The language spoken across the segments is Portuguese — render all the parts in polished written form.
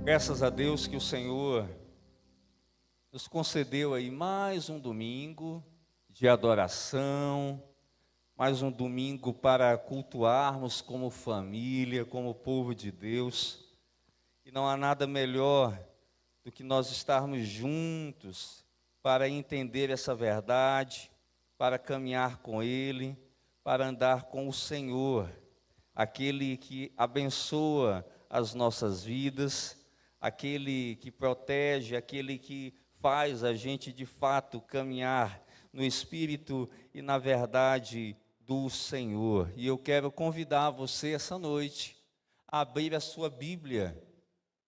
Graças a Deus que o Senhor nos concedeu aí mais um domingo de adoração, mais um domingo para cultuarmos como família, como povo de Deus. E não há nada melhor do que nós estarmos juntos para entender essa verdade, para caminhar com Ele, para andar com o Senhor, aquele que abençoa as nossas vidas, aquele que protege, aquele que faz a gente de fato caminhar no Espírito e na verdade do Senhor. E eu quero convidar você essa noite a abrir a sua Bíblia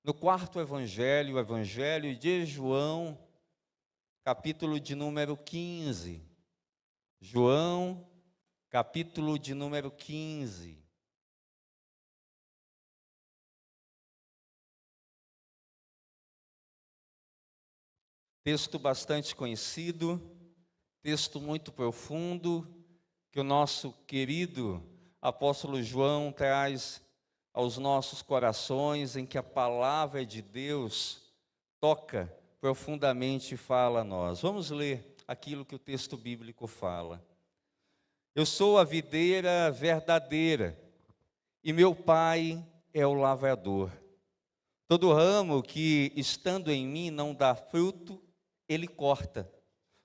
no quarto Evangelho, o Evangelho de João, capítulo de número 15. João, capítulo de número 15. Texto bastante conhecido, texto muito profundo, que o nosso querido apóstolo João traz aos nossos corações, em que a palavra de Deus toca profundamente e fala a nós. Vamos ler aquilo que o texto bíblico fala. Eu sou a videira verdadeira, e meu Pai é o lavrador. Todo ramo que, estando em mim, não dá fruto, ele corta.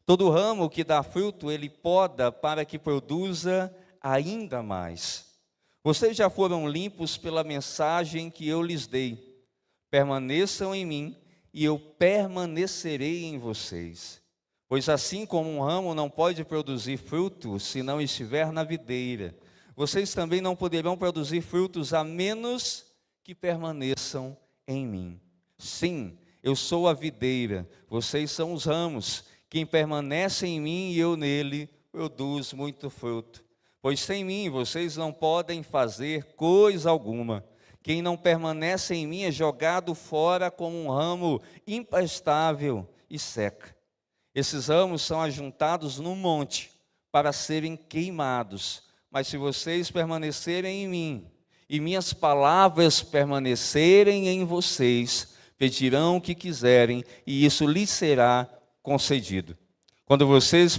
Todo ramo que dá fruto, ele poda para que produza ainda mais. Vocês já foram limpos pela mensagem que eu lhes dei. Permaneçam em mim e eu permanecerei em vocês. Pois assim como um ramo não pode produzir fruto se não estiver na videira, vocês também não poderão produzir frutos a menos que permaneçam em mim. Sim, eu sou a videira, vocês são os ramos. Quem permanece em mim e eu nele, produz muito fruto. Pois sem mim vocês não podem fazer coisa alguma. Quem não permanece em mim é jogado fora como um ramo imprestável e seca. Esses ramos são ajuntados num monte para serem queimados. Mas se vocês permanecerem em mim e minhas palavras permanecerem em vocês, pedirão o que quiserem e isso lhes será concedido. Quando vocês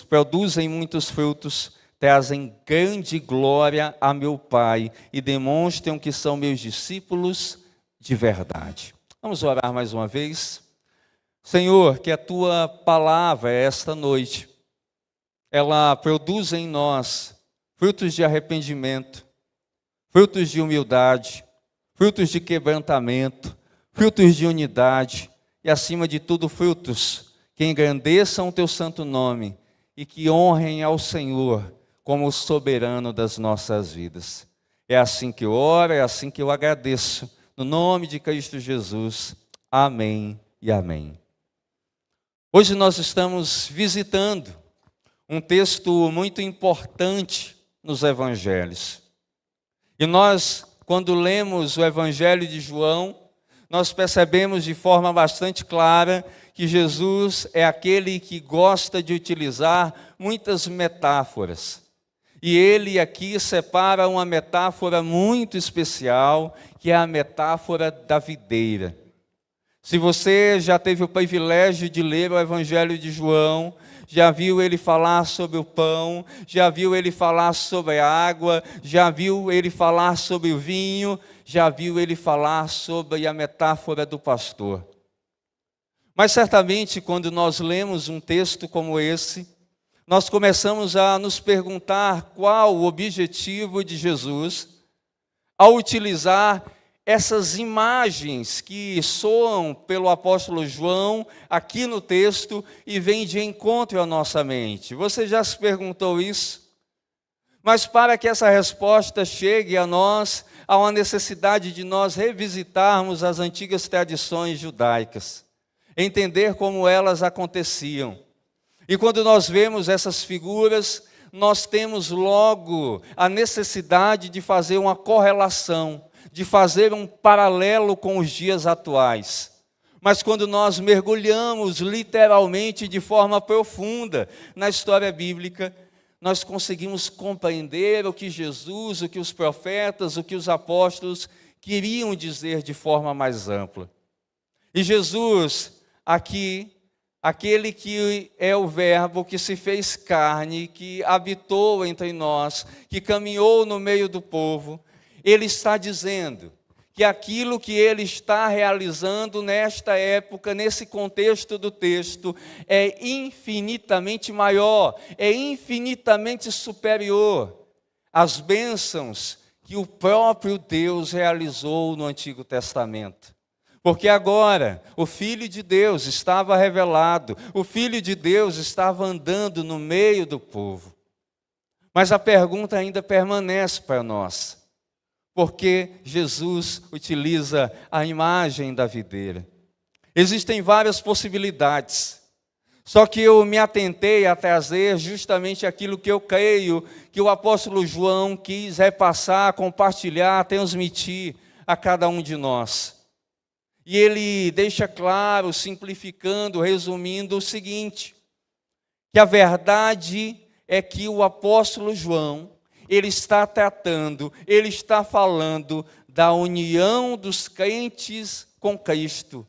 produzem muitos frutos, trazem grande glória a meu Pai e demonstram que são meus discípulos de verdade. Vamos orar mais uma vez. Senhor, que a tua palavra esta noite, ela produza em nós frutos de arrependimento, frutos de humildade, frutos de quebrantamento, frutos de unidade e, acima de tudo, frutos que engrandeçam o teu santo nome e que honrem ao Senhor como o soberano das nossas vidas. É assim que eu oro, é assim que eu agradeço, no nome de Cristo Jesus. Amém e amém. Hoje nós estamos visitando um texto muito importante nos evangelhos. E nós, quando lemos o Evangelho de João, nós percebemos de forma bastante clara que Jesus é aquele que gosta de utilizar muitas metáforas. E ele aqui separa uma metáfora muito especial, que é a metáfora da videira. Se você já teve o privilégio de ler o Evangelho de João, já viu ele falar sobre o pão, já viu ele falar sobre a água, já viu ele falar sobre o vinho, já viu ele falar sobre a metáfora do pastor. Mas certamente quando nós lemos um texto como esse, nós começamos a nos perguntar qual o objetivo de Jesus ao utilizar essas imagens que soam pelo apóstolo João aqui no texto e vêm de encontro à nossa mente. Você já se perguntou isso? Mas para que essa resposta chegue a nós, há uma necessidade de nós revisitarmos as antigas tradições judaicas, entender como elas aconteciam. E quando nós vemos essas figuras, nós temos logo a necessidade de fazer uma correlação, de fazer um paralelo com os dias atuais. Mas quando nós mergulhamos literalmente de forma profunda na história bíblica, nós conseguimos compreender o que Jesus, o que os profetas, o que os apóstolos queriam dizer de forma mais ampla. E Jesus, aqui, aquele que é o Verbo, que se fez carne, que habitou entre nós, que caminhou no meio do povo, ele está dizendo que aquilo que ele está realizando nesta época, nesse contexto do texto, é infinitamente maior, é infinitamente superior às bênçãos que o próprio Deus realizou no Antigo Testamento. Porque agora o Filho de Deus estava revelado, o Filho de Deus estava andando no meio do povo. Mas a pergunta ainda permanece para nós. Porque Jesus utiliza a imagem da videira. Existem várias possibilidades, só que eu me atentei a trazer justamente aquilo que eu creio que o apóstolo João quis repassar, compartilhar, transmitir a cada um de nós. E ele deixa claro, simplificando, resumindo o seguinte, que a verdade é que o apóstolo João, ele está tratando, ele está falando da união dos crentes com Cristo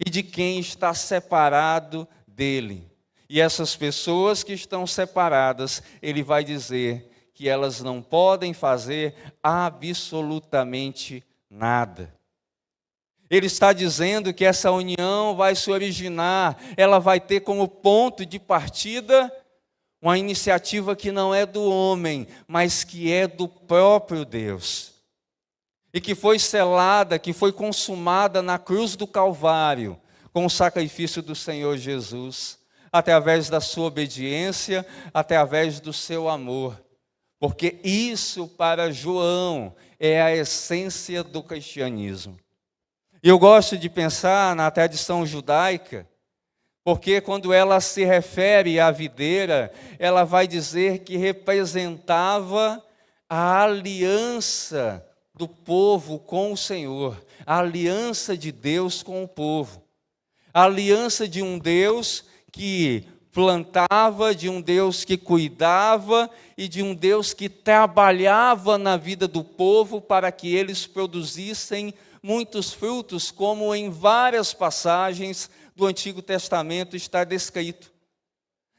e de quem está separado dele. E essas pessoas que estão separadas, ele vai dizer que elas não podem fazer absolutamente nada. Ele está dizendo que essa união vai se originar, ela vai ter como ponto de partida uma iniciativa que não é do homem, mas que é do próprio Deus. E que foi selada, que foi consumada na cruz do Calvário, com o sacrifício do Senhor Jesus, através da sua obediência, através do seu amor. Porque isso, para João, é a essência do cristianismo. E eu gosto de pensar na tradição judaica, porque quando ela se refere à videira, ela vai dizer que representava a aliança do povo com o Senhor, a aliança de Deus com o povo, a aliança de um Deus que plantava, de um Deus que cuidava e de um Deus que trabalhava na vida do povo para que eles produzissem muitos frutos, como em várias passagens do Antigo Testamento está descrito.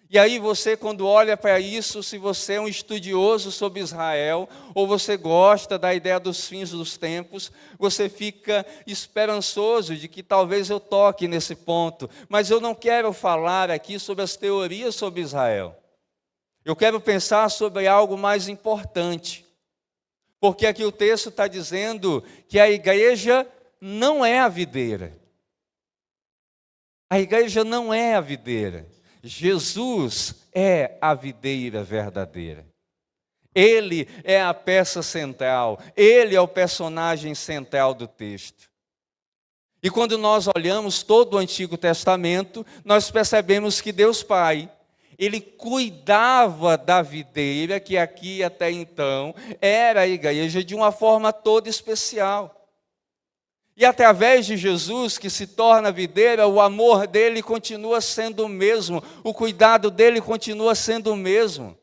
E aí você, quando olha para isso, se você é um estudioso sobre Israel, ou você gosta da ideia dos fins dos tempos, você fica esperançoso de que talvez eu toque nesse ponto. Mas eu não quero falar aqui sobre as teorias sobre Israel. Eu quero pensar sobre algo mais importante. Porque aqui o texto está dizendo que a igreja não é a videira. A igreja não é a videira. Jesus é a videira verdadeira. Ele é a peça central. Ele é o personagem central do texto. E quando nós olhamos todo o Antigo Testamento, nós percebemos que Deus Pai, Ele cuidava da videira, que aqui até então era a igreja, de uma forma toda especial. E através de Jesus, que se torna videira, o amor dele continua sendo o mesmo, o cuidado dele continua sendo o mesmo.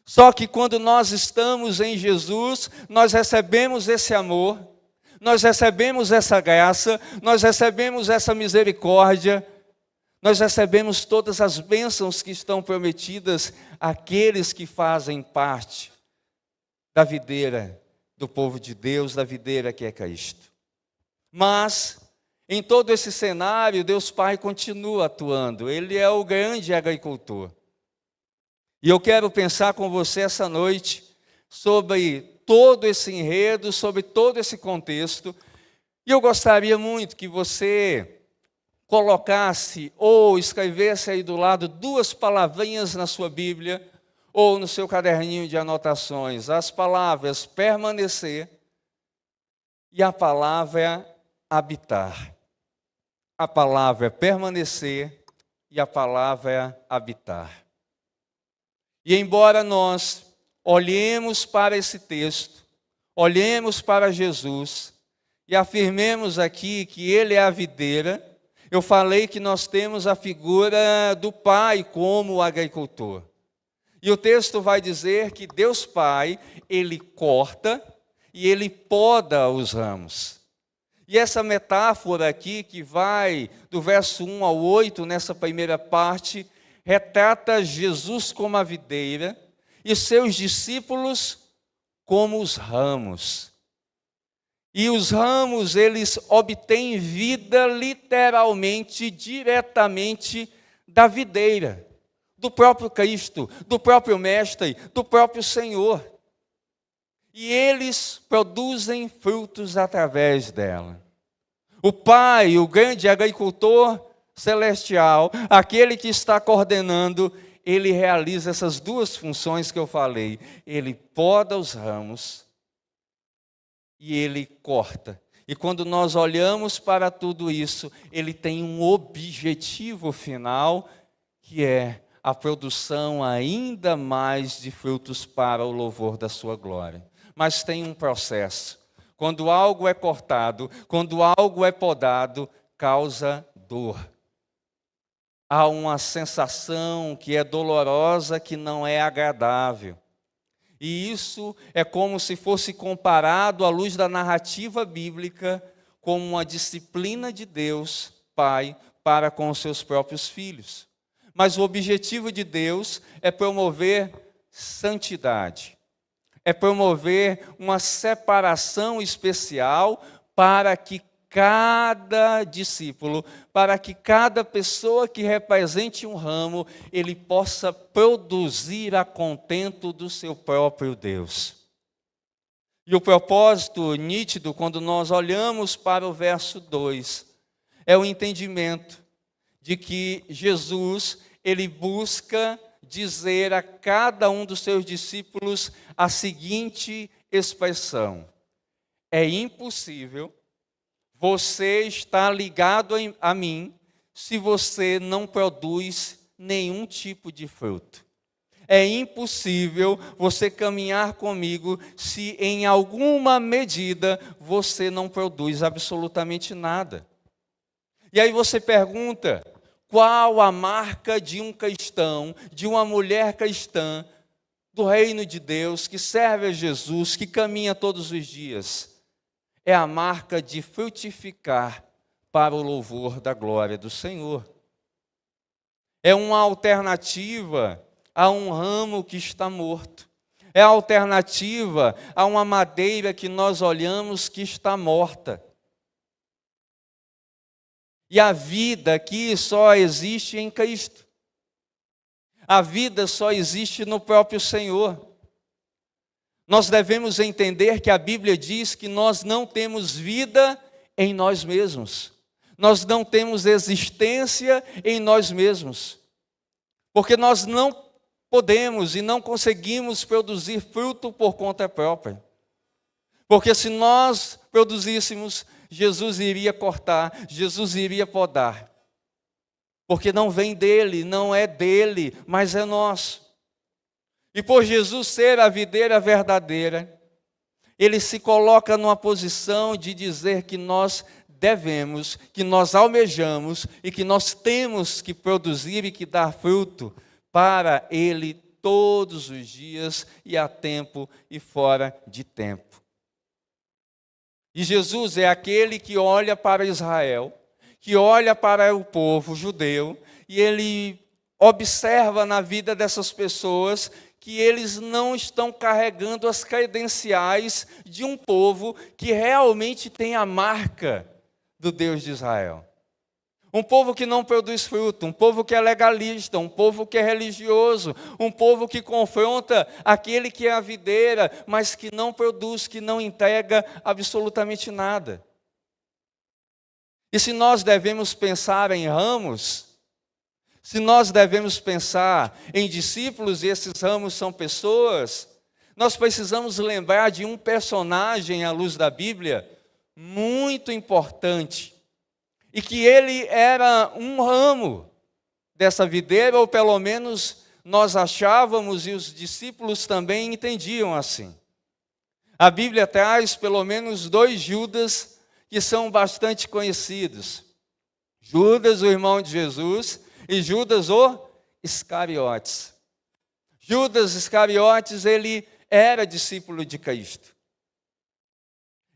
Só que quando nós estamos em Jesus, nós recebemos esse amor, nós recebemos essa graça, nós recebemos essa misericórdia, nós recebemos todas as bênçãos que estão prometidas àqueles que fazem parte da videira do povo de Deus, da videira que é Cristo. Mas, em todo esse cenário, Deus Pai continua atuando. Ele é o grande agricultor. E eu quero pensar com você essa noite sobre todo esse enredo, sobre todo esse contexto. E eu gostaria muito que você colocasse ou escrevesse aí do lado 2 palavrinhas na sua Bíblia ou no seu caderninho de anotações. As palavras permanecer e a palavra habitar. A palavra permanecer e a palavra habitar. E embora nós olhemos para esse texto, olhemos para Jesus e afirmemos aqui que Ele é a videira, eu falei que nós temos a figura do Pai como o agricultor. E o texto vai dizer que Deus Pai, Ele corta e Ele poda os ramos. E essa metáfora aqui, que vai do verso 1 ao 8, nessa primeira parte, retrata Jesus como a videira e seus discípulos como os ramos. E os ramos, eles obtêm vida literalmente, diretamente da videira, do próprio Cristo, do próprio Mestre, do próprio Senhor. E eles produzem frutos através dela. O Pai, o grande agricultor celestial, aquele que está coordenando, ele realiza essas duas funções que eu falei. Ele poda os ramos e ele corta. E quando nós olhamos para tudo isso, ele tem um objetivo final, que é a produção ainda mais de frutos para o louvor da sua glória. Mas tem um processo. Quando algo é cortado, quando algo é podado, causa dor. Há uma sensação que é dolorosa, que não é agradável. E isso é como se fosse comparado, à luz da narrativa bíblica, como uma disciplina de Deus, Pai, para com os seus próprios filhos. Mas o objetivo de Deus é promover santidade. É promover uma separação especial para que cada discípulo, para que cada pessoa que represente um ramo, ele possa produzir a contento do seu próprio Deus. E o propósito nítido, quando nós olhamos para o verso 2, é o entendimento de que Jesus, ele busca dizer a cada um dos seus discípulos a seguinte expressão: é impossível você estar ligado a mim se você não produz nenhum tipo de fruto. É impossível você caminhar comigo se em alguma medida você não produz absolutamente nada. E aí você pergunta: qual a marca de um cristão, de uma mulher cristã, do reino de Deus, que serve a Jesus, que caminha todos os dias? É a marca de frutificar para o louvor da glória do Senhor. É uma alternativa a um ramo que está morto. É a alternativa a uma madeira que nós olhamos que está morta. E a vida aqui só existe em Cristo. A vida só existe no próprio Senhor. Nós devemos entender que a Bíblia diz que nós não temos vida em nós mesmos. Nós não temos existência em nós mesmos. Porque nós não podemos e não conseguimos produzir fruto por conta própria. Porque se nós produzíssemos, Jesus iria cortar, Jesus iria podar. Porque não vem dele, não é dele, mas é nosso. E por Jesus ser a videira verdadeira, ele se coloca numa posição de dizer que nós devemos, que nós almejamos e que nós temos que produzir e que dar fruto para ele todos os dias e a tempo e fora de tempo. E Jesus é aquele que olha para Israel, que olha para o povo judeu, e ele observa na vida dessas pessoas que eles não estão carregando as credenciais de um povo que realmente tem a marca do Deus de Israel. Um povo que não produz fruto, um povo que é legalista, um povo que é religioso, um povo que confronta aquele que é a videira, mas que não produz, que não entrega absolutamente nada. E se nós devemos pensar em ramos, se nós devemos pensar em discípulos e esses ramos são pessoas, nós precisamos lembrar de um personagem à luz da Bíblia muito importante, e que ele era um ramo dessa videira, ou pelo menos nós achávamos e os discípulos também entendiam assim. A Bíblia traz pelo menos 2 Judas que são bastante conhecidos. Judas, o irmão de Jesus, e Judas, o Iscariotes. Judas Iscariotes, ele era discípulo de Cristo.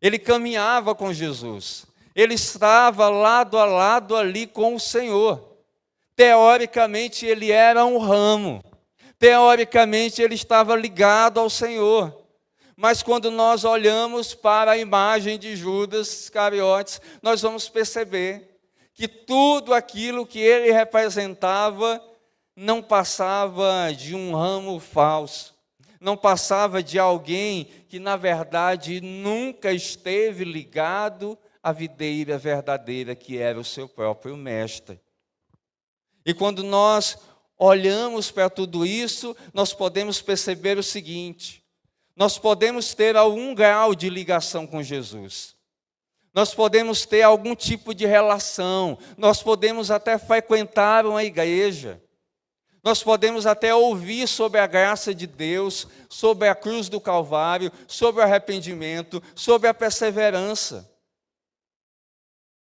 Ele caminhava com Jesus. Ele estava lado a lado ali com o Senhor. Teoricamente, ele era um ramo. Teoricamente, ele estava ligado ao Senhor. Mas quando nós olhamos para a imagem de Judas Iscariotes, nós vamos perceber que tudo aquilo que ele representava não passava de um ramo falso, não passava de alguém que, na verdade, nunca esteve ligado à videira verdadeira, que era o seu próprio mestre. E quando nós olhamos para tudo isso, nós podemos perceber o seguinte: nós podemos ter algum grau de ligação com Jesus. Nós podemos ter algum tipo de relação. Nós podemos até frequentar uma igreja. Nós podemos até ouvir sobre a graça de Deus, sobre a cruz do Calvário, sobre o arrependimento, sobre a perseverança.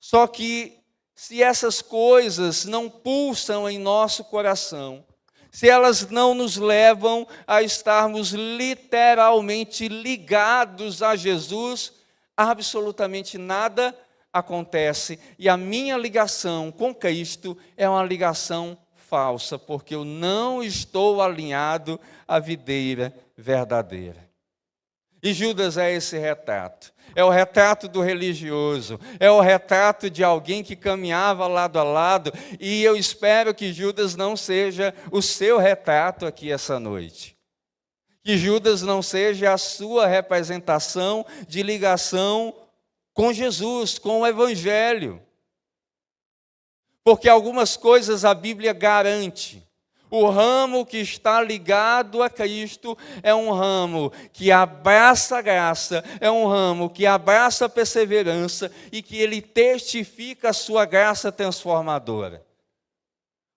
Só que, se essas coisas não pulsam em nosso coração, se elas não nos levam a estarmos literalmente ligados a Jesus, absolutamente nada acontece. E a minha ligação com Cristo é uma ligação falsa, porque eu não estou alinhado à videira verdadeira. E Judas é esse retrato. É o retrato do religioso, é o retrato de alguém que caminhava lado a lado, e eu espero que Judas não seja o seu retrato aqui essa noite. Que Judas não seja a sua representação de ligação com Jesus, com o Evangelho. Porque algumas coisas a Bíblia garante. O ramo que está ligado a Cristo é um ramo que abraça a graça, é um ramo que abraça a perseverança e que ele testifica a sua graça transformadora.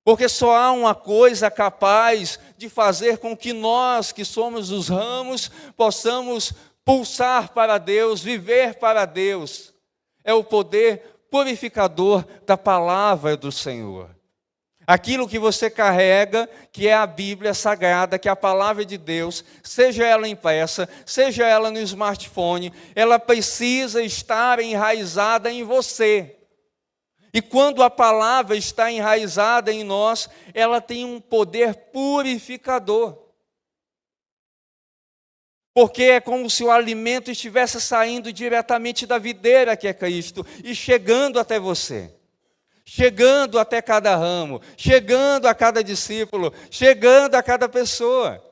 Porque só há uma coisa capaz de fazer com que nós, que somos os ramos, possamos pulsar para Deus, viver para Deus. É o poder purificador da palavra do Senhor. Aquilo que você carrega, que é a Bíblia Sagrada, que é a palavra de Deus, seja ela impressa, seja ela no smartphone, ela precisa estar enraizada em você. E quando a palavra está enraizada em nós, ela tem um poder purificador. Porque é como se o alimento estivesse saindo diretamente da videira que é Cristo e chegando até você. Chegando até cada ramo, chegando a cada discípulo, chegando a cada pessoa.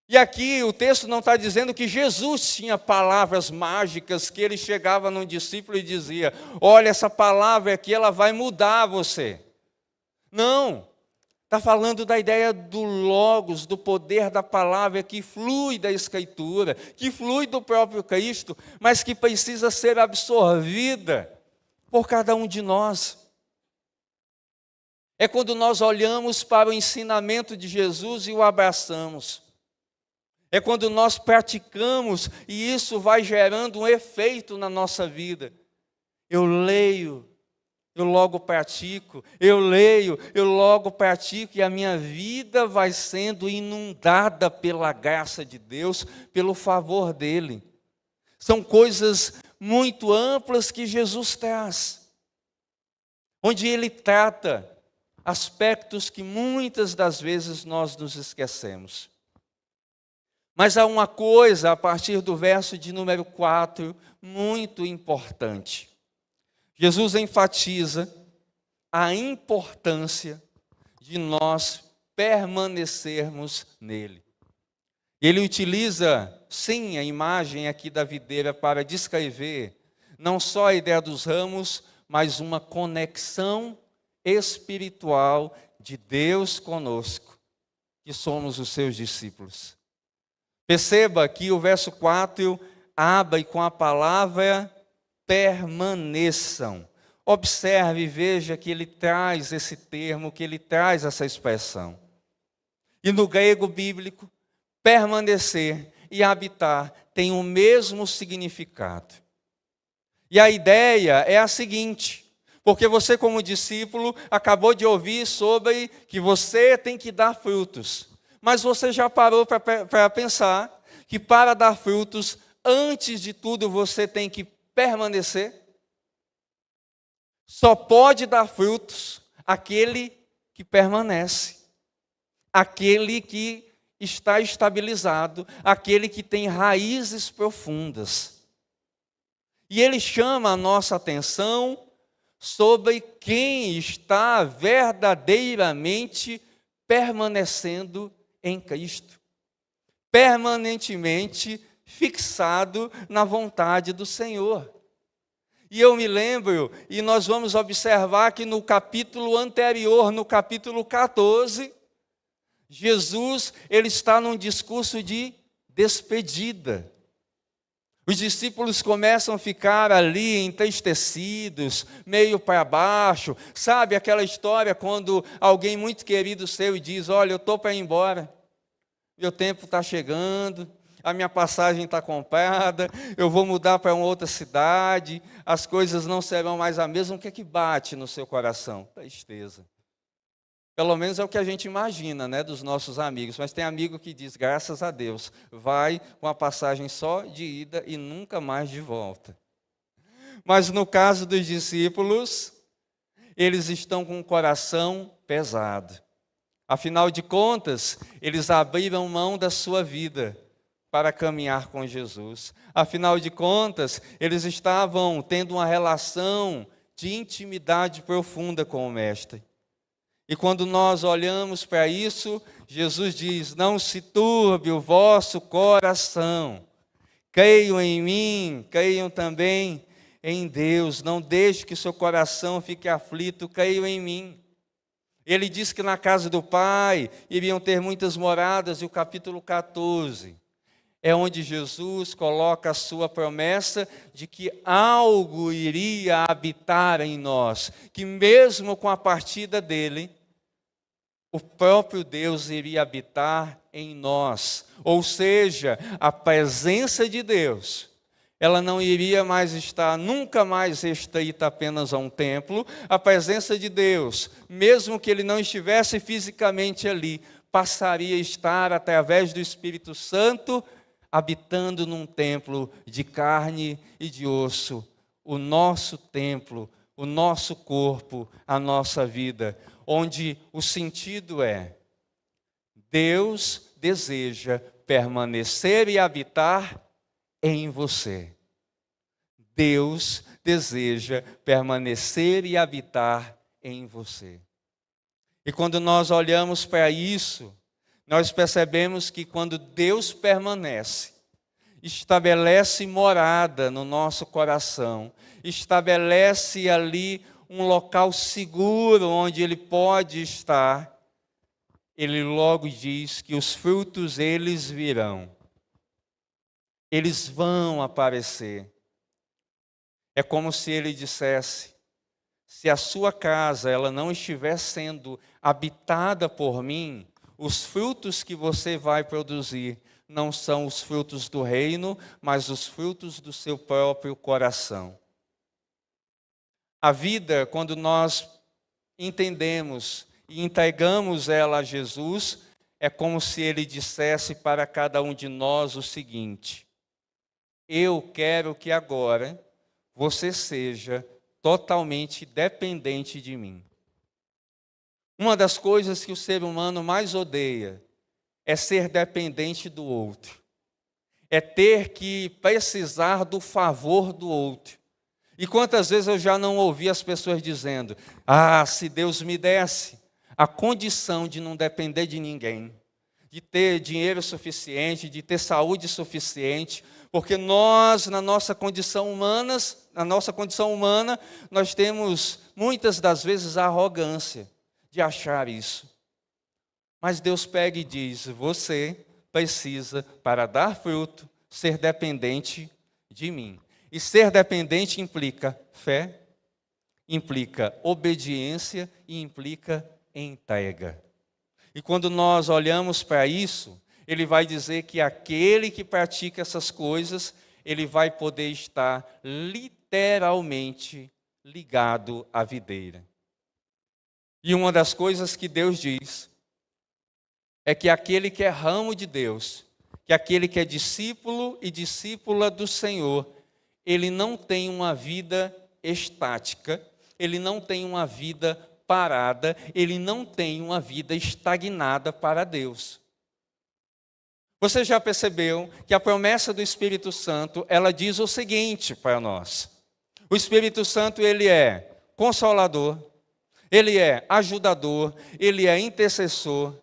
E aqui o texto não está dizendo que Jesus tinha palavras mágicas, que ele chegava num discípulo e dizia: olha, essa palavra aqui, ela vai mudar você. Não, está falando da ideia do Logos, do poder da palavra que flui da Escritura, que flui do próprio Cristo, mas que precisa ser absorvida por cada um de nós. É quando nós olhamos para o ensinamento de Jesus e o abraçamos. É quando nós praticamos e isso vai gerando um efeito na nossa vida. Eu leio, eu logo pratico, eu leio, eu logo pratico, e a minha vida vai sendo inundada pela graça de Deus, pelo favor dEle. São coisas muito amplas que Jesus traz, onde Ele trata aspectos que muitas das vezes nós nos esquecemos. Mas há uma coisa, a partir do verso de número 4, muito importante. Jesus enfatiza a importância de nós permanecermos nele. Ele utiliza, sim, a imagem aqui da videira para descrever não só a ideia dos ramos, mas uma conexão espiritual de Deus conosco, que somos os seus discípulos. Perceba que o verso 4 abre com a palavra permaneçam. Observe e veja que ele traz esse termo, que ele traz essa expressão. E no grego bíblico, permanecer e habitar tem o mesmo significado. E a ideia é a seguinte: porque você, como discípulo, acabou de ouvir sobre que você tem que dar frutos. Mas você já parou para pensar que para dar frutos, antes de tudo, você tem que permanecer. Só pode dar frutos aquele que permanece, aquele que está estabilizado, aquele que tem raízes profundas. E ele chama a nossa atenção sobre quem está verdadeiramente permanecendo em Cristo, permanentemente fixado na vontade do Senhor. E eu me lembro, e nós vamos observar que no capítulo anterior, no capítulo 14, Jesus, ele está num discurso de despedida. Os discípulos começam a ficar ali entristecidos, meio para baixo. Sabe aquela história quando alguém muito querido seu diz: olha, eu estou para ir embora, meu tempo está chegando, a minha passagem está comprada, eu vou mudar para uma outra cidade, as coisas não serão mais a mesma. O que é que bate no seu coração? Tristeza. Pelo menos é o que a gente imagina, né, dos nossos amigos. Mas tem amigo que diz, graças a Deus, vai com a passagem só de ida e nunca mais de volta. Mas no caso dos discípulos, eles estão com o coração pesado. Afinal de contas, eles abriram mão da sua vida para caminhar com Jesus. Afinal de contas, eles estavam tendo uma relação de intimidade profunda com o Mestre. E quando nós olhamos para isso, Jesus diz: não se turbe o vosso coração. Creiam em mim, creiam também em Deus. Não deixe que o seu coração fique aflito, creiam em mim. Ele disse que na casa do Pai iriam ter muitas moradas, e o capítulo 14 é onde Jesus coloca a sua promessa de que algo iria habitar em nós, que mesmo com a partida dele, o próprio Deus iria habitar em nós. Ou seja, a presença de Deus, ela não iria mais estar nunca mais restrita apenas a um templo. A presença de Deus, mesmo que ele não estivesse fisicamente ali, passaria a estar através do Espírito Santo, habitando num templo de carne e de osso, o nosso templo, o nosso corpo, a nossa vida, onde o sentido é: Deus deseja permanecer e habitar em você. Deus deseja permanecer e habitar em você. E quando nós olhamos para isso, nós percebemos que quando Deus permanece, estabelece morada no nosso coração, estabelece ali um local seguro onde Ele pode estar, Ele logo diz que os frutos eles virão, eles vão aparecer. É como se Ele dissesse: se a sua casa ela não estiver sendo habitada por mim, os frutos que você vai produzir não são os frutos do reino, mas os frutos do seu próprio coração. A vida, quando nós entendemos e entregamos ela a Jesus, é como se Ele dissesse para cada um de nós o seguinte: eu quero que agora você seja totalmente dependente de mim. Uma das coisas que o ser humano mais odeia é ser dependente do outro, é ter que precisar do favor do outro. E quantas vezes eu já não ouvi as pessoas dizendo: se Deus me desse a condição de não depender de ninguém, de ter dinheiro suficiente, de ter saúde suficiente, porque nós, na nossa condição humana, nós temos muitas das vezes a arrogância de achar isso. Mas Deus pega e diz: você precisa, para dar fruto, ser dependente de mim. E ser dependente implica fé, implica obediência e implica entrega. E quando nós olhamos para isso, Ele vai dizer que aquele que pratica essas coisas, ele vai poder estar literalmente ligado à videira. E uma das coisas que Deus diz é que aquele que é ramo de Deus, que aquele que é discípulo e discípula do Senhor, ele não tem uma vida estática, ele não tem uma vida parada, ele não tem uma vida estagnada para Deus. Você já percebeu que a promessa do Espírito Santo, ela diz o seguinte para nós: o Espírito Santo, ele é consolador, ele é ajudador, ele é intercessor,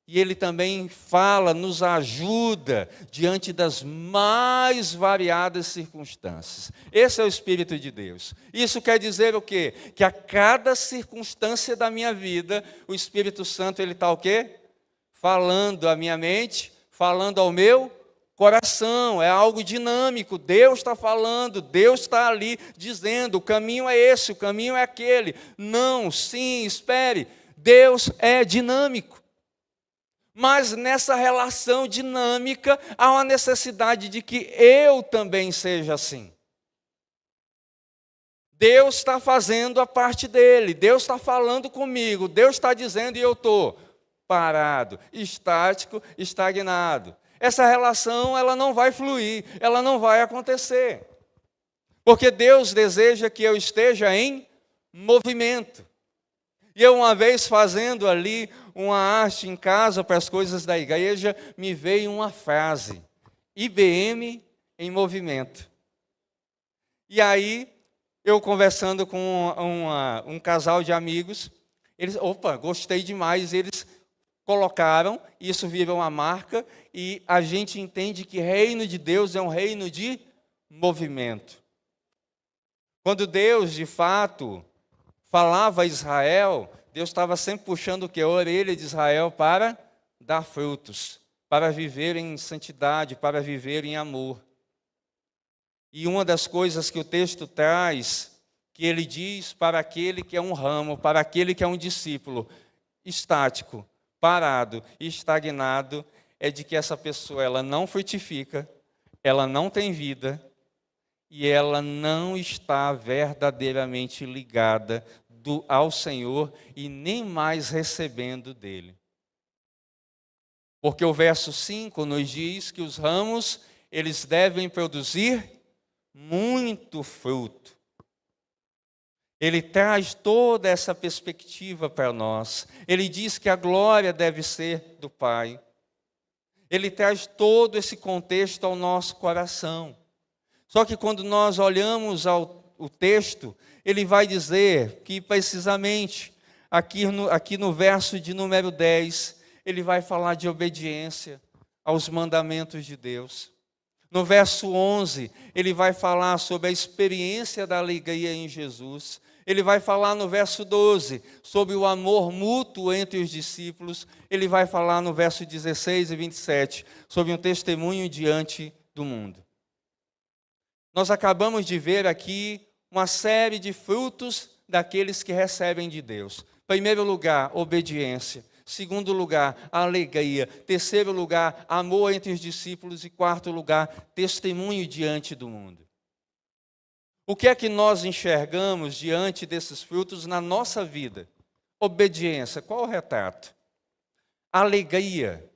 e ele também fala, nos ajuda diante das mais variadas circunstâncias. Esse é o Espírito de Deus. Isso quer dizer o quê? Que a cada circunstância da minha vida, o Espírito Santo, ele está o quê? Falando à minha mente, falando ao meu coração. É algo dinâmico. Deus está falando, Deus está ali dizendo, o caminho é esse, o caminho é aquele. Não, sim, espere. Deus é dinâmico. Mas nessa relação dinâmica, há uma necessidade de que eu também seja assim. Deus está fazendo a parte dele, Deus está falando comigo, Deus está dizendo e eu estou parado, estático, estagnado. Essa relação, ela não vai fluir, ela não vai acontecer. Porque Deus deseja que eu esteja em movimento. E eu, uma vez fazendo ali uma arte em casa para as coisas da igreja, me veio uma frase: IBM em movimento. E aí, eu conversando com um casal de amigos, eles, gostei demais, eles colocaram, isso virou uma marca, e a gente entende que reino de Deus é um reino de movimento. Quando Deus, de fato, falava a Israel, Deus estava sempre puxando o quê? A orelha de Israel para dar frutos, para viver em santidade, para viver em amor. E uma das coisas que o texto traz, que ele diz para aquele que é um ramo, para aquele que é um discípulo, estático, parado e estagnado, é de que essa pessoa, ela não frutifica, ela não tem vida, e ela não está verdadeiramente ligada ao Senhor e nem mais recebendo dele. Porque o verso 5 nos diz que os ramos, eles devem produzir muito fruto. Ele traz toda essa perspectiva para nós. Ele diz que a glória deve ser do Pai. Ele traz todo esse contexto ao nosso coração. Só que quando nós olhamos o texto, ele vai dizer que precisamente aqui no verso de número 10, ele vai falar de obediência aos mandamentos de Deus. No verso 11, ele vai falar sobre a experiência da alegria em Jesus. Ele vai falar no verso 12 sobre o amor mútuo entre os discípulos. Ele vai falar no verso 16 e 27 sobre um testemunho diante do mundo. Nós acabamos de ver aqui uma série de frutos daqueles que recebem de Deus. Primeiro lugar, obediência. Segundo lugar, alegria. Terceiro lugar, amor entre os discípulos. E quarto lugar, testemunho diante do mundo. O que é que nós enxergamos diante desses frutos na nossa vida? Obediência. Qual o retrato? Alegria.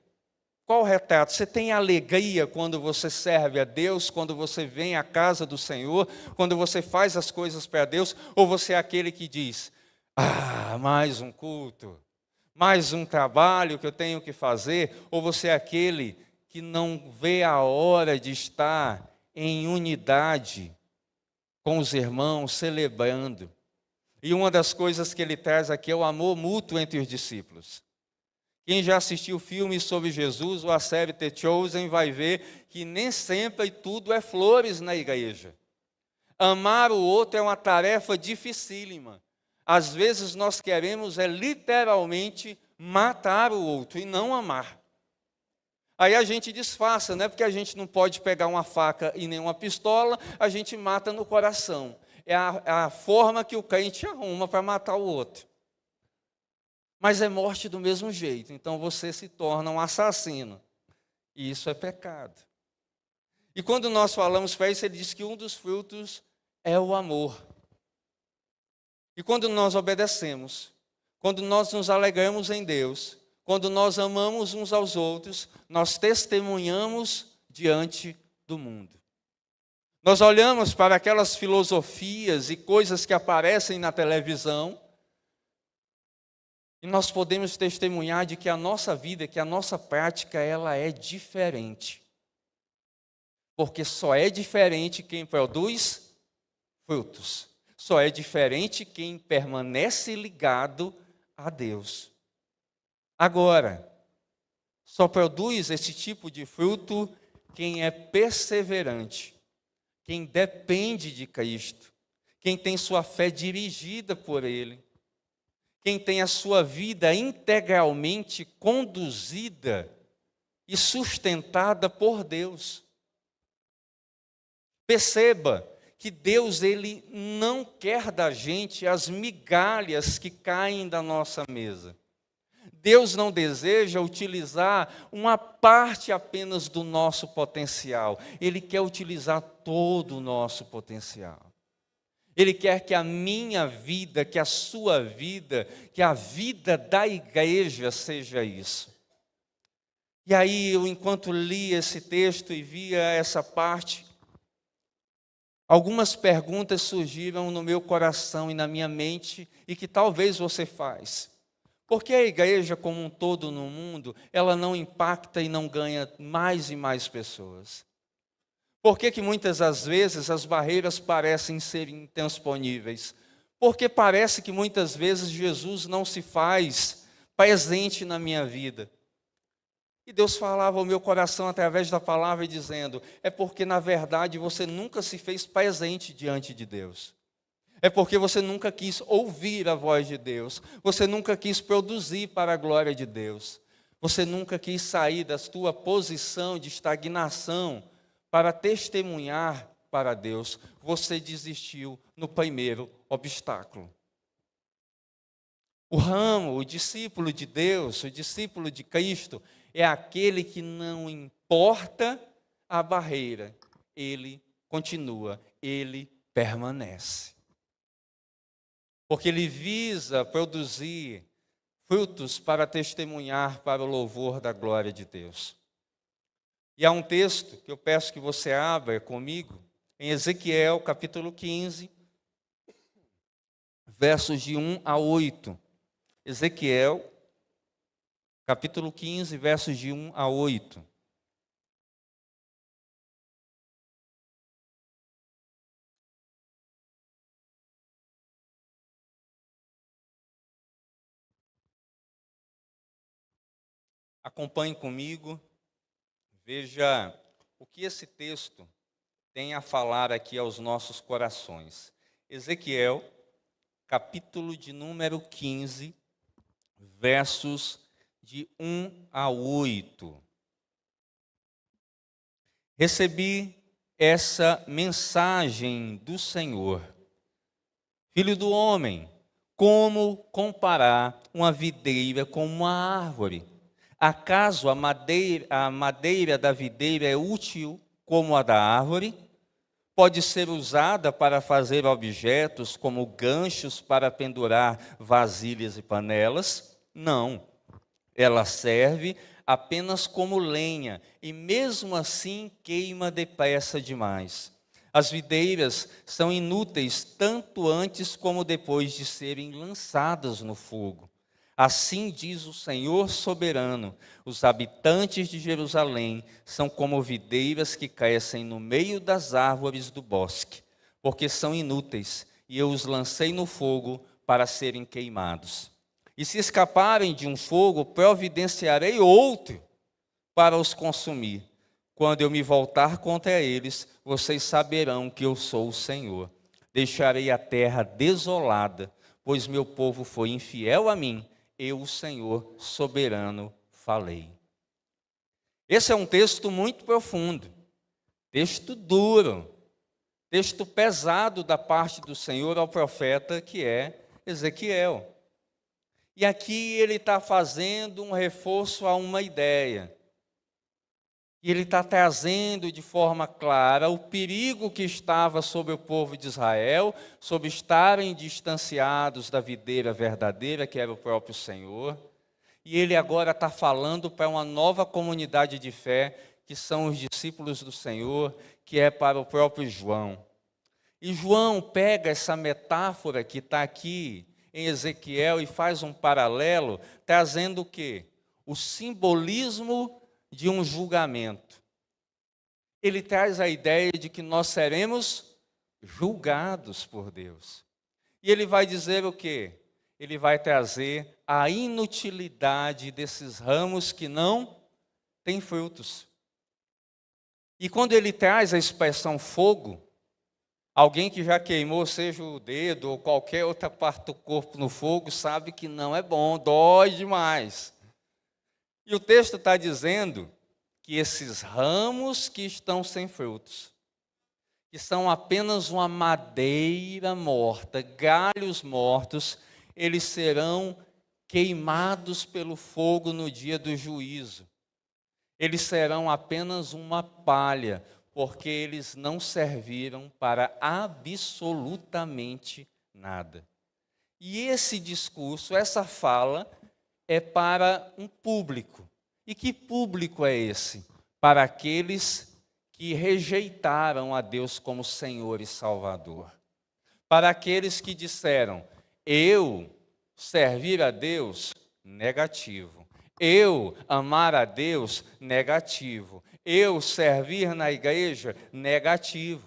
Qual o retrato? Você tem alegria quando você serve a Deus, quando você vem à casa do Senhor, quando você faz as coisas para Deus, ou você é aquele que diz, mais um culto, mais um trabalho que eu tenho que fazer, ou você é aquele que não vê a hora de estar em unidade com os irmãos, celebrando. E uma das coisas que ele traz aqui é o amor mútuo entre os discípulos. Quem já assistiu filmes sobre Jesus ou a série The Chosen vai ver que nem sempre tudo é flores na igreja. Amar o outro é uma tarefa dificílima. Às vezes nós queremos literalmente matar o outro e não amar. Aí a gente disfarça, né? Porque a gente não pode pegar uma faca e nem uma pistola, a gente mata no coração. É a forma que o crente arruma para matar o outro. Mas é morte do mesmo jeito, então você se torna um assassino. E isso é pecado. E quando nós falamos para isso, ele diz que um dos frutos é o amor. E quando nós obedecemos, quando nós nos alegramos em Deus, quando nós amamos uns aos outros, nós testemunhamos diante do mundo. Nós olhamos para aquelas filosofias e coisas que aparecem na televisão e nós podemos testemunhar de que a nossa vida, que a nossa prática, ela é diferente. Porque só é diferente quem produz frutos. Só é diferente quem permanece ligado a Deus. Agora, só produz esse tipo de fruto quem é perseverante, quem depende de Cristo, quem tem sua fé dirigida por Ele, quem tem a sua vida integralmente conduzida e sustentada por Deus. Perceba que Deus, Ele não quer da gente as migalhas que caem da nossa mesa. Deus não deseja utilizar uma parte apenas do nosso potencial. Ele quer utilizar todo o nosso potencial. Ele quer que a minha vida, que a sua vida, que a vida da igreja seja isso. E aí, eu, enquanto li esse texto e via essa parte, algumas perguntas surgiram no meu coração e na minha mente e que talvez você faz. Por que a igreja como um todo no mundo, ela não impacta e não ganha mais e mais pessoas? Por que muitas das vezes as barreiras parecem ser intransponíveis? Porque parece que muitas vezes Jesus não se faz presente na minha vida. E Deus falava ao meu coração através da palavra dizendo, é porque na verdade você nunca se fez presente diante de Deus. É porque você nunca quis ouvir a voz de Deus. Você nunca quis produzir para a glória de Deus. Você nunca quis sair da sua posição de estagnação para testemunhar para Deus. Você desistiu no primeiro obstáculo. O ramo, o discípulo de Deus, o discípulo de Cristo, é aquele que não importa a barreira, ele continua, ele permanece. Porque ele visa produzir frutos para testemunhar para o louvor da glória de Deus. E há um texto que eu peço que você abra comigo, em Ezequiel, capítulo 15, versos de 1 a 8. Ezequiel, capítulo 15, versos de 1 a 8. Acompanhe comigo. Veja o que esse texto tem a falar aqui aos nossos corações. Ezequiel, capítulo de número 15, versos de 1 a 8. Recebi essa mensagem do Senhor. Filho do homem, como comparar uma videira com uma árvore? Acaso a madeira da videira é útil como a da árvore? Pode ser usada para fazer objetos como ganchos para pendurar vasilhas e panelas? Não. Ela serve apenas como lenha e mesmo assim queima depressa demais. As videiras são inúteis tanto antes como depois de serem lançadas no fogo. Assim diz o Senhor soberano, os habitantes de Jerusalém são como videiras que crescem no meio das árvores do bosque, porque são inúteis, e eu os lancei no fogo para serem queimados. E se escaparem de um fogo, providenciarei outro para os consumir. Quando eu me voltar contra eles, vocês saberão que eu sou o Senhor. Deixarei a terra desolada, pois meu povo foi infiel a mim. Eu, o Senhor soberano, falei. Esse é um texto muito profundo, texto duro, texto pesado da parte do Senhor ao profeta que é Ezequiel. E aqui ele está fazendo um reforço a uma ideia. E ele está trazendo de forma clara o perigo que estava sobre o povo de Israel, sobre estarem distanciados da videira verdadeira, que era o próprio Senhor. E ele agora está falando para uma nova comunidade de fé, que são os discípulos do Senhor, que é para o próprio João. E João pega essa metáfora que está aqui em Ezequiel e faz um paralelo, trazendo o quê? O simbolismo de um julgamento. Ele traz a ideia de que nós seremos julgados por Deus. E ele vai dizer o quê? Ele vai trazer a inutilidade desses ramos que não têm frutos. E quando ele traz a expressão fogo, alguém que já queimou, seja o dedo ou qualquer outra parte do corpo no fogo, sabe que não é bom, dói demais. E o texto está dizendo que esses ramos que estão sem frutos, que são apenas uma madeira morta, galhos mortos, eles serão queimados pelo fogo no dia do juízo. Eles serão apenas uma palha, porque eles não serviram para absolutamente nada. E esse discurso, essa fala, é para um público. E que público é esse? Para aqueles que rejeitaram a Deus como Senhor e Salvador. Para aqueles que disseram, eu servir a Deus, negativo. Eu amar a Deus, negativo. Eu servir na igreja, negativo.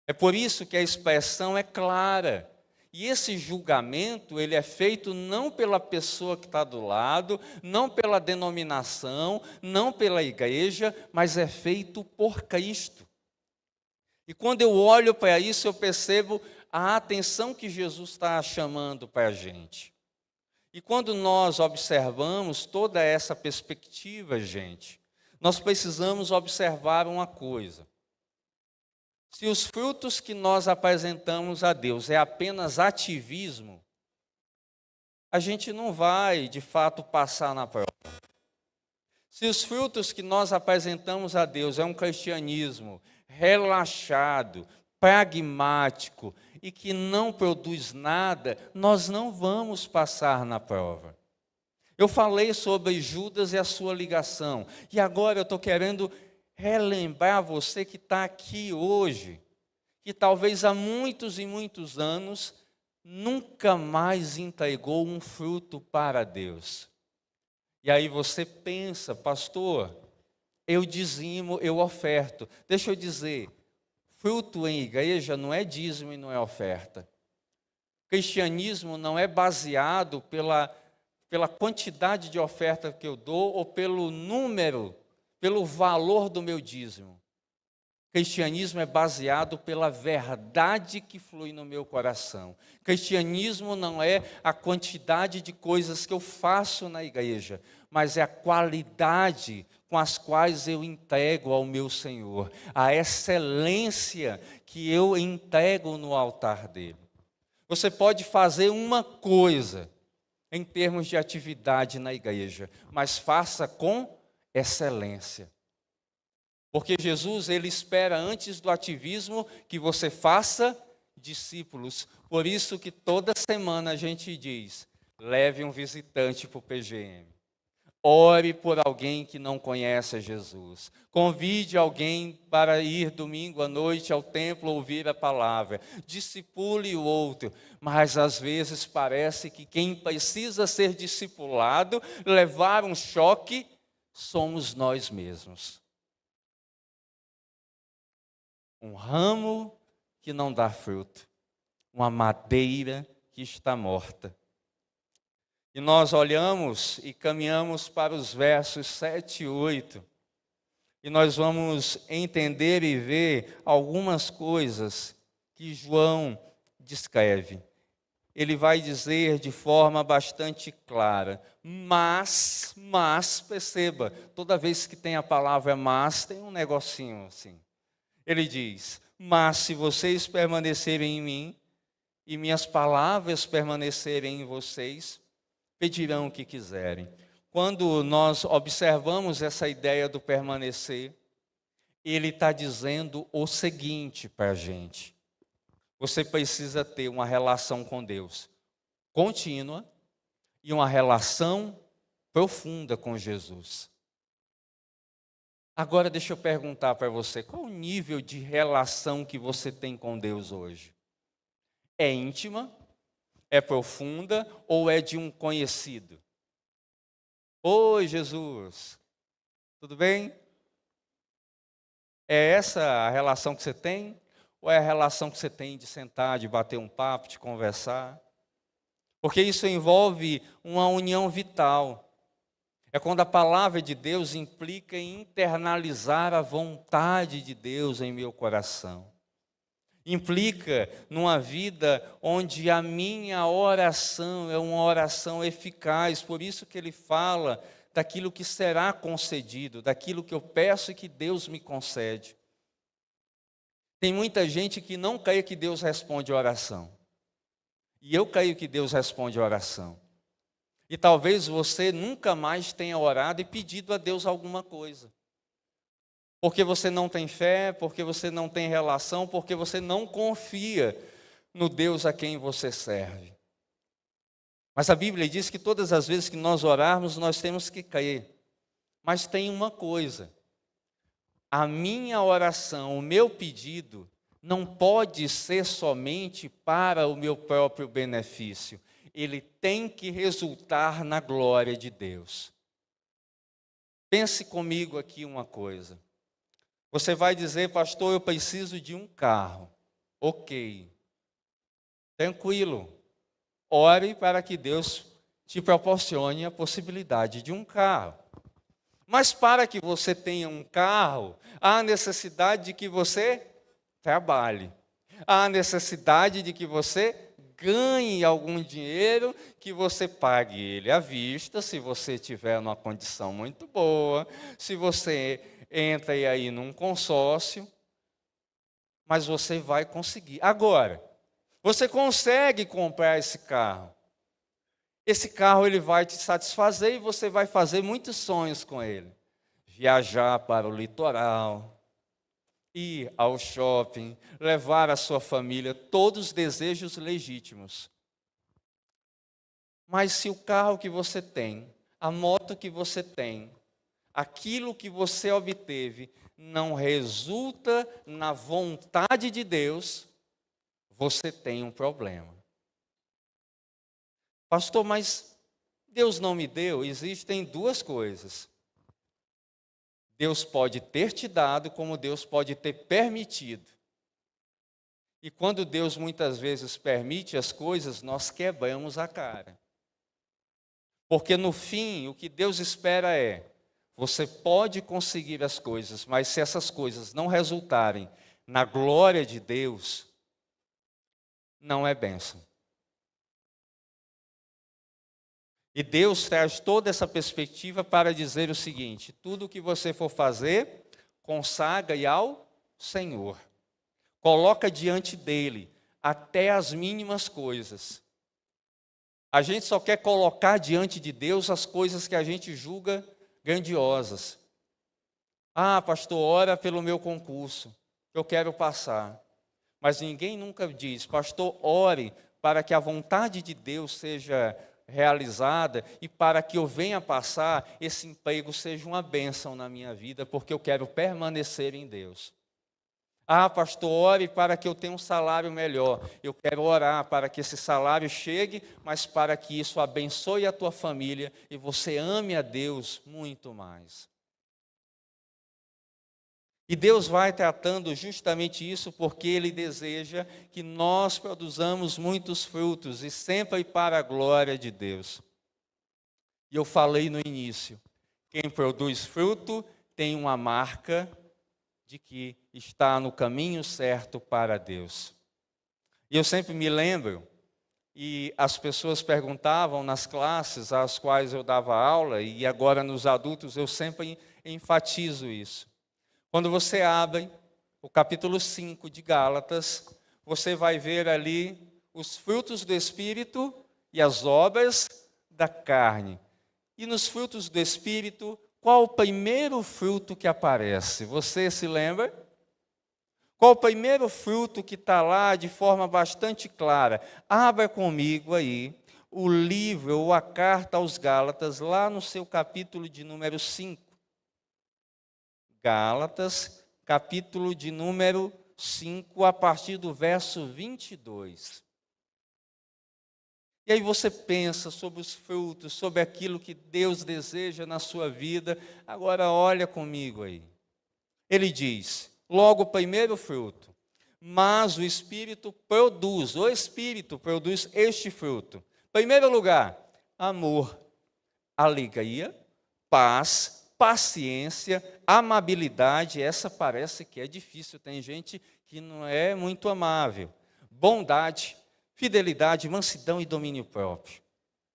É por isso que a expressão é clara. E esse julgamento, ele é feito não pela pessoa que está do lado, não pela denominação, não pela igreja, mas é feito por Cristo. E quando eu olho para isso, eu percebo a atenção que Jesus está chamando para a gente. E quando nós observamos toda essa perspectiva, gente, nós precisamos observar uma coisa. Se os frutos que nós apresentamos a Deus é apenas ativismo, a gente não vai, de fato, passar na prova. Se os frutos que nós apresentamos a Deus é um cristianismo relaxado, pragmático e que não produz nada, nós não vamos passar na prova. Eu falei sobre Judas e a sua ligação, e agora eu estou querendo relembrar você que está aqui hoje, que talvez há muitos e muitos anos nunca mais entregou um fruto para Deus. E aí você pensa, pastor, eu dizimo, eu oferto. Deixa eu dizer, fruto em igreja não é dízimo e não é oferta. Cristianismo não é baseado pela quantidade de oferta que eu dou ou pelo número, pelo valor do meu dízimo. Cristianismo é baseado pela verdade que flui no meu coração. Cristianismo não é a quantidade de coisas que eu faço na igreja, mas é a qualidade com as quais eu entrego ao meu Senhor, a excelência que eu entrego no altar dele. Você pode fazer uma coisa em termos de atividade na igreja, mas faça com excelência. Porque Jesus, ele espera antes do ativismo que você faça discípulos. Por isso que toda semana a gente diz, leve um visitante para o PGM. Ore por alguém que não conhece a Jesus. Convide alguém para ir domingo à noite ao templo ouvir a palavra. Discipule o outro. Mas às vezes parece que quem precisa ser discipulado, levar um choque, somos nós mesmos. Um ramo que não dá fruto, uma madeira que está morta. E nós olhamos e caminhamos para os versos 7 e 8, e nós vamos entender e ver algumas coisas que João descreve. Ele vai dizer de forma bastante clara, mas, perceba, toda vez que tem a palavra mas, tem um negocinho assim. Ele diz, mas se vocês permanecerem em mim, e minhas palavras permanecerem em vocês, pedirão o que quiserem. Quando nós observamos essa ideia do permanecer, ele está dizendo o seguinte para a gente. Você precisa ter uma relação com Deus contínua e uma relação profunda com Jesus. Agora deixa eu perguntar para você, qual o nível de relação que você tem com Deus hoje? É íntima? É profunda ou é de um conhecido? Oi, Jesus, tudo bem? É essa a relação que você tem? Ou é a relação que você tem de sentar, de bater um papo, de conversar? Porque isso envolve uma união vital. É quando a palavra de Deus implica em internalizar a vontade de Deus em meu coração. Implica numa vida onde a minha oração é uma oração eficaz. Por isso que ele fala daquilo que será concedido, daquilo que eu peço e que Deus me concede. Tem muita gente que não crê que Deus responde a oração. E eu creio que Deus responde a oração. E talvez você nunca mais tenha orado e pedido a Deus alguma coisa. Porque você não tem fé, porque você não tem relação, porque você não confia no Deus a quem você serve. Mas a Bíblia diz que todas as vezes que nós orarmos, nós temos que crer. Mas tem uma coisa: a minha oração, o meu pedido, não pode ser somente para o meu próprio benefício. Ele tem que resultar na glória de Deus. Pense comigo aqui uma coisa. Você vai dizer, pastor, eu preciso de um carro. Ok. Tranquilo. Ore para que Deus te proporcione a possibilidade de um carro. Mas para que você tenha um carro, há necessidade de que você trabalhe. Há necessidade de que você ganhe algum dinheiro, que você pague ele à vista, se você tiver numa condição muito boa, se você entra aí num consórcio, mas você vai conseguir. Agora, você consegue comprar esse carro. Esse carro ele vai te satisfazer e você vai fazer muitos sonhos com ele. Viajar para o litoral, ir ao shopping, levar a sua família, todos os desejos legítimos. Mas se o carro que você tem, a moto que você tem, aquilo que você obteve, não resulta na vontade de Deus, você tem um problema. Pastor, mas Deus não me deu? Existem duas coisas. Deus pode ter te dado, como Deus pode ter permitido. E quando Deus muitas vezes permite as coisas, nós quebramos a cara. Porque no fim, o que Deus espera é, você pode conseguir as coisas, mas se essas coisas não resultarem na glória de Deus, não é bênção. E Deus traz toda essa perspectiva para dizer o seguinte: tudo o que você for fazer, consagra-e ao Senhor. Coloca diante dele até as mínimas coisas. A gente só quer colocar diante de Deus as coisas que a gente julga grandiosas. Ah, pastor, ora pelo meu concurso, eu quero passar. Mas ninguém nunca diz, pastor, ore para que a vontade de Deus seja realizada e para que eu venha passar, esse emprego seja uma bênção na minha vida, porque eu quero permanecer em Deus. Ah, pastor, ore para que eu tenha um salário melhor. Eu quero orar para que esse salário chegue, mas para que isso abençoe a tua família e você ame a Deus muito mais. E Deus vai tratando justamente isso porque Ele deseja que nós produzamos muitos frutos e sempre para a glória de Deus. E eu falei no início, quem produz fruto tem uma marca de que está no caminho certo para Deus. E eu sempre me lembro, e as pessoas perguntavam nas classes às quais eu dava aula, e agora nos adultos eu sempre enfatizo isso. Quando você abre o capítulo 5 de Gálatas, você vai ver ali os frutos do Espírito e as obras da carne. E nos frutos do Espírito, qual o primeiro fruto que aparece? Você se lembra? Qual o primeiro fruto que está lá de forma bastante clara? Abra comigo aí o livro ou a carta aos Gálatas, lá no seu capítulo de número 5. Gálatas, capítulo de número 5, a partir do verso 22. E aí você pensa sobre os frutos, sobre aquilo que Deus deseja na sua vida. Agora olha comigo aí. Ele diz, logo o primeiro fruto, mas o Espírito produz este fruto. Primeiro lugar, amor, alegria, paz, paciência, amabilidade. Essa parece que é difícil, tem gente que não é muito amável. Bondade, fidelidade, mansidão e domínio próprio.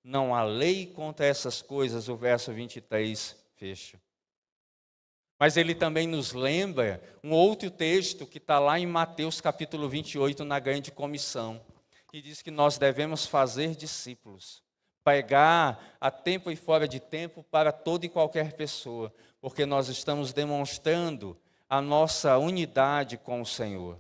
Não há lei contra essas coisas, o verso 23 fecha. Mas ele também nos lembra um outro texto que está lá em Mateus capítulo 28, na grande comissão, que diz que nós devemos fazer discípulos, pregar a tempo e fora de tempo para toda e qualquer pessoa, porque nós estamos demonstrando a nossa unidade com o Senhor.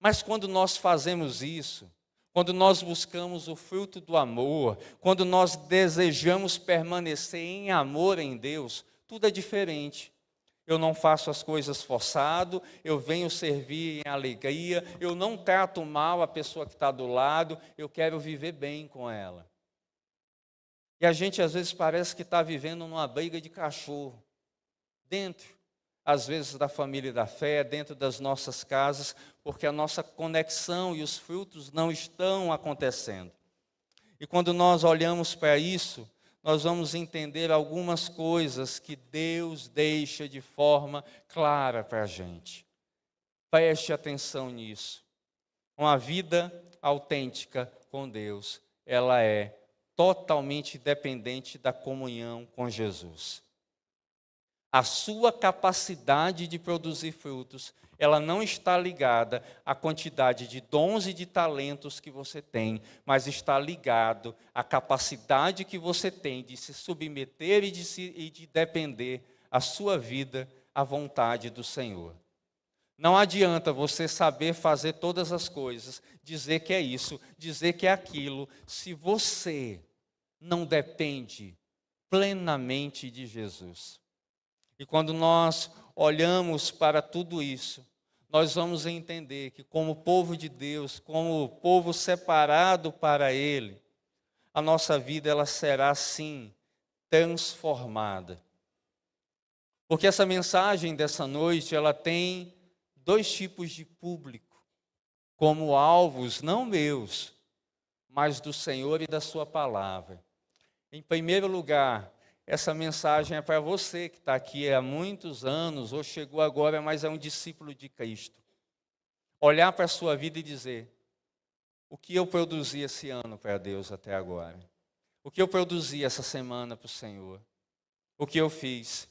Mas quando nós fazemos isso, quando nós buscamos o fruto do amor, quando nós desejamos permanecer em amor em Deus, tudo é diferente. Eu não faço as coisas forçado, eu venho servir em alegria, eu não trato mal a pessoa que está do lado, eu quero viver bem com ela. E a gente às vezes parece que está vivendo numa briga de cachorro, dentro, às vezes da família da fé, dentro das nossas casas, porque a nossa conexão e os frutos não estão acontecendo. E quando nós olhamos para isso, nós vamos entender algumas coisas que Deus deixa de forma clara para a gente. Preste atenção nisso. Uma vida autêntica com Deus, ela é totalmente dependente da comunhão com Jesus. A sua capacidade de produzir frutos, ela não está ligada à quantidade de dons e de talentos que você tem, mas está ligado à capacidade que você tem de se submeter e de depender a sua vida à vontade do Senhor. Não adianta você saber fazer todas as coisas, dizer que é isso, dizer que é aquilo, se você não depende plenamente de Jesus. E quando nós olhamos para tudo isso, nós vamos entender que como povo de Deus, como povo separado para Ele, a nossa vida ela será sim transformada. Porque essa mensagem dessa noite, ela tem dois tipos de público, como alvos não meus, mas do Senhor e da sua palavra. Em primeiro lugar, essa mensagem é para você que está aqui há muitos anos, ou chegou agora, mas é um discípulo de Cristo. Olhar para a sua vida e dizer, o que eu produzi esse ano para Deus até agora? O que eu produzi essa semana para o Senhor? O que eu fiz?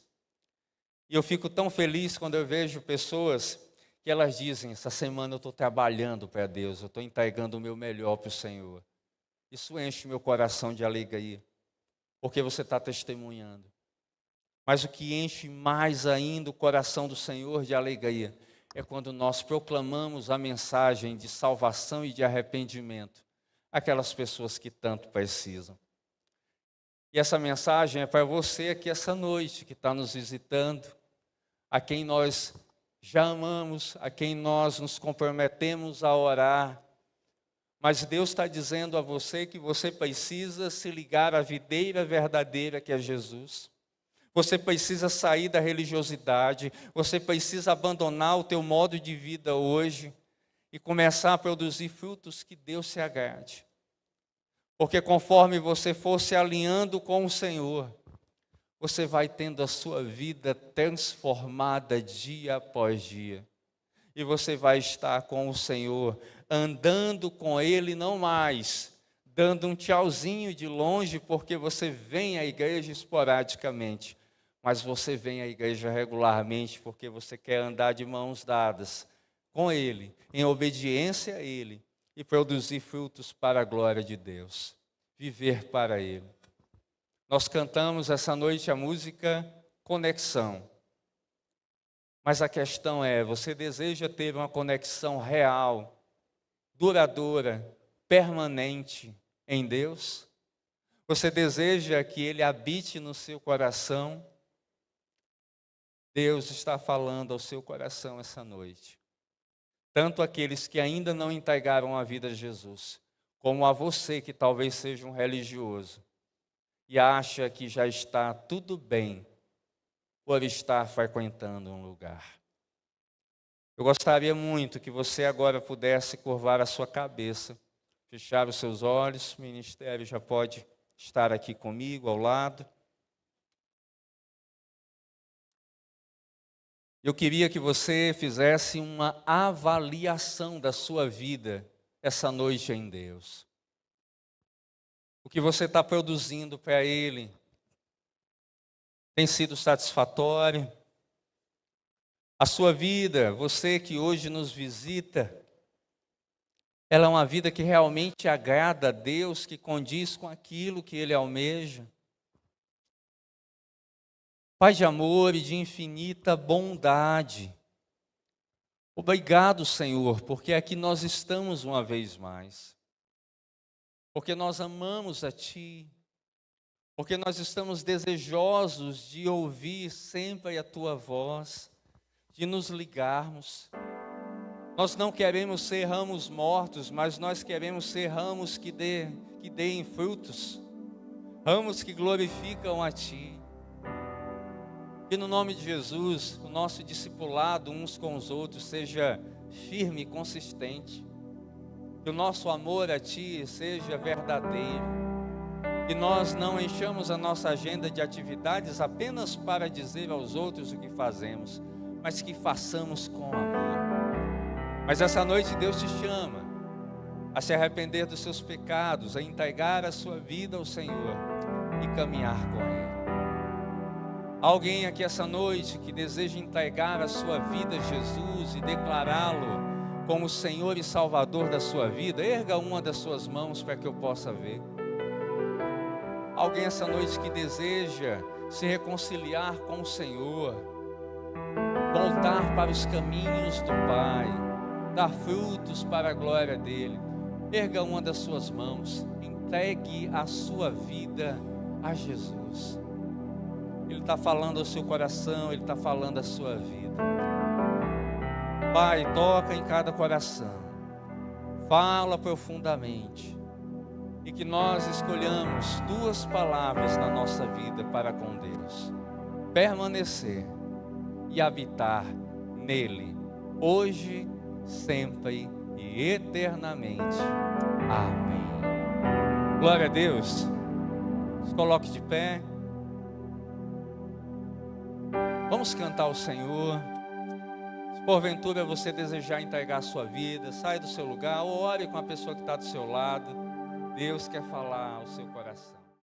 E eu fico tão feliz quando eu vejo pessoas que elas dizem, essa semana eu estou trabalhando para Deus, eu estou entregando o meu melhor para o Senhor. Isso enche meu coração de alegria. Porque você está testemunhando. Mas o que enche mais ainda o coração do Senhor de alegria é quando nós proclamamos a mensagem de salvação e de arrependimento àquelas pessoas que tanto precisam. E essa mensagem é para você aqui essa noite, que está nos visitando, a quem nós já amamos, a quem nós nos comprometemos a orar. Mas Deus está dizendo a você que você precisa se ligar à videira verdadeira que é Jesus. Você precisa sair da religiosidade, você precisa abandonar o teu modo de vida hoje e começar a produzir frutos que Deus se agrade. Porque conforme você for se alinhando com o Senhor, você vai tendo a sua vida transformada dia após dia. E você vai estar com o Senhor, andando com Ele, não mais dando um tchauzinho de longe, porque você vem à igreja esporadicamente, mas você vem à igreja regularmente, porque você quer andar de mãos dadas com Ele, em obediência a Ele, e produzir frutos para a glória de Deus, viver para Ele. Nós cantamos essa noite a música Conexão. Mas a questão é, você deseja ter uma conexão real, duradoura, permanente em Deus? Você deseja que Ele habite no seu coração? Deus está falando ao seu coração essa noite. Tanto aqueles que ainda não entregaram a vida a Jesus, como a você que talvez seja um religioso e acha que já está tudo bem por estar frequentando um lugar. Eu gostaria muito que você agora pudesse curvar a sua cabeça, fechar os seus olhos. O ministério já pode estar aqui comigo, ao lado. Eu queria que você fizesse uma avaliação da sua vida essa noite em Deus. O que você está produzindo para Ele tem sido satisfatório? A sua vida, você que hoje nos visita, ela é uma vida que realmente agrada a Deus, que condiz com aquilo que Ele almeja? Pai de amor e de infinita bondade, obrigado, Senhor, porque aqui nós estamos uma vez mais. Porque nós amamos a Ti, porque nós estamos desejosos de ouvir sempre a Tua voz, de nos ligarmos. Nós não queremos ser ramos mortos, mas nós queremos ser ramos que deem frutos, ramos que glorificam a Ti. Que no nome de Jesus, o nosso discipulado uns com os outros seja firme e consistente. Que o nosso amor a Ti seja verdadeiro. Que nós não enchamos a nossa agenda de atividades apenas para dizer aos outros o que fazemos, mas que façamos com amor. Mas essa noite Deus te chama a se arrepender dos seus pecados, a entregar a sua vida ao Senhor e caminhar com Ele. Alguém aqui essa noite que deseja entregar a sua vida a Jesus e declará-lo como Senhor e Salvador da sua vida, erga uma das suas mãos para que eu possa ver. Alguém essa noite que deseja se reconciliar com o Senhor, voltar para os caminhos do Pai, dar frutos para a glória dEle, erga uma das suas mãos, entregue a sua vida a Jesus. Ele está falando ao seu coração, Ele está falando à sua vida. Pai, toca em cada coração, fala profundamente, e que nós escolhamos 2 palavras na nossa vida para com Deus: permanecer e habitar nele, hoje, sempre e eternamente. Amém. Glória a Deus. Se coloque de pé. Vamos cantar ao Senhor. Se porventura você desejar entregar a sua vida, saia do seu lugar ou ore com a pessoa que está do seu lado. Deus quer falar ao seu coração.